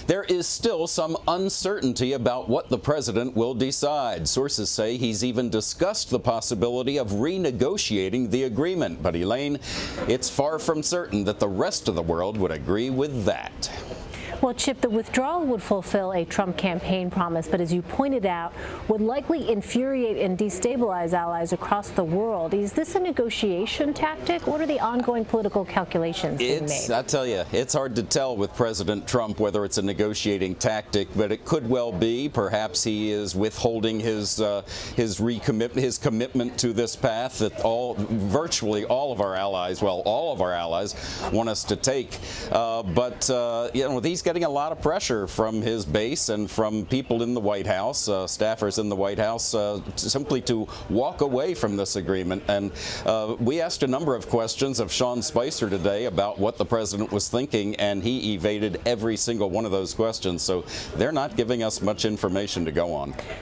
there is still some uncertainty about what the president will decide. Sources say he's even discussed the possibility of renegotiating the agreement. But Elaine, it's far from certain that the rest of the world would agree with that. Well, Chip, the withdrawal would fulfill a Trump campaign promise, but as you pointed out, would likely infuriate and destabilize allies across the world. Is this a negotiation tactic? What are the ongoing political calculations being made?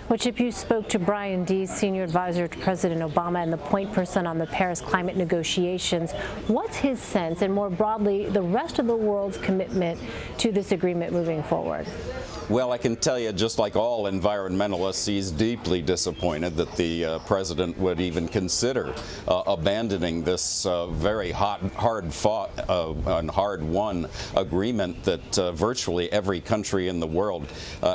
Well, Chip, you spoke to Brian Deese, senior advisor to President Obama and the point person on the Paris climate negotiations. What's his sense, and more broadly, the rest of the world's commitment to this agreement moving forward? Well, I can tell you, just like all environmentalists, he's deeply disappointed that the president would even consider abandoning this very hard-fought and hard-won agreement that virtually every country in the world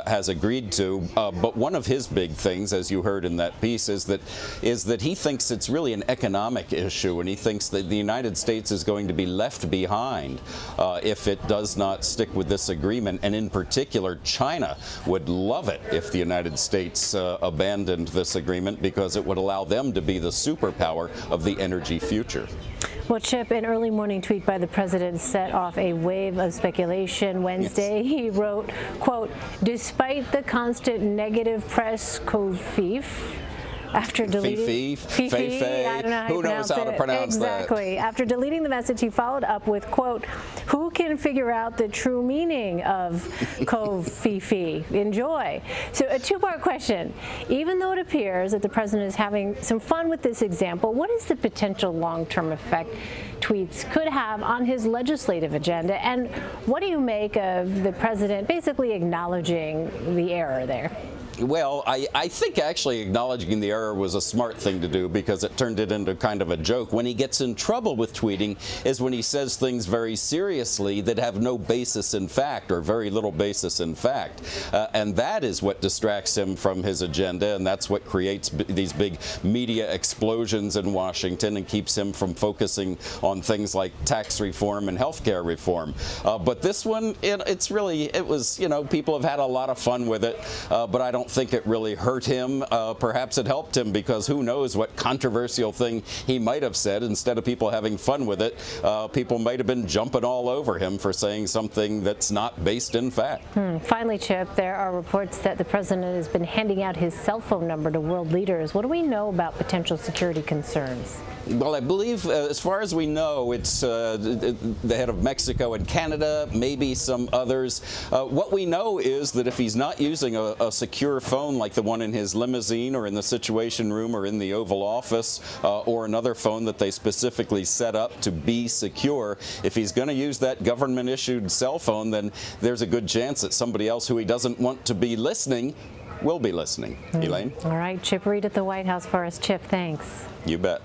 has agreed to. But one of his big things, as you heard in that piece, is that he thinks it's really an economic issue, and he thinks that the United States is going to be left behind if it does not stick with this agreement, and in particular, China would love it if the United States abandoned this agreement, because it would allow them to be the superpower of the energy future. Well, Chip, an early morning tweet by the president set off a wave of speculation Wednesday. Yes. He wrote, quote, "Despite the constant negative press, after deleting I don't know who knows how to pronounce that. Exactly. After deleting the message, he followed up with, quote, "Who can figure out the true meaning of Kofifi? Enjoy." So a two-part question. Even though it appears that the president is having some fun with this example, what is the potential long-term effect tweets could have on his legislative agenda? And what do you make of the president basically acknowledging the error there? Well, I think actually acknowledging the error was a smart thing to do, because it turned it into kind of a joke. When he gets in trouble with tweeting is when he says things very seriously that have no basis in fact, or very little basis in fact. And that is what distracts him from his agenda, and that's what creates these big media explosions in Washington and keeps him from focusing on things like tax reform and health care reform. But this one, it was, you know, people have had a lot of fun with it, but I don't think it really hurt him. Perhaps it helped him, because who knows what controversial thing he might have said. Instead of people having fun with it, people might have been jumping all over him for saying something that's not based in fact. Finally, Chip, there are reports that the president has been handing out his cell phone number to world leaders. What do we know about potential security concerns? Well, I believe, as far as we know, it's the head of Mexico and Canada, maybe some others. What we know is that if he's not using a secure phone like the one in his limousine or in the Situation Room or in the Oval Office, or another phone that they specifically set up to be secure, if he's going to use that government-issued cell phone, then there's a good chance that somebody else who he doesn't want to be listening will be listening. Elaine? All right, Chip Reid at the White House for us. Chip, thanks. You bet.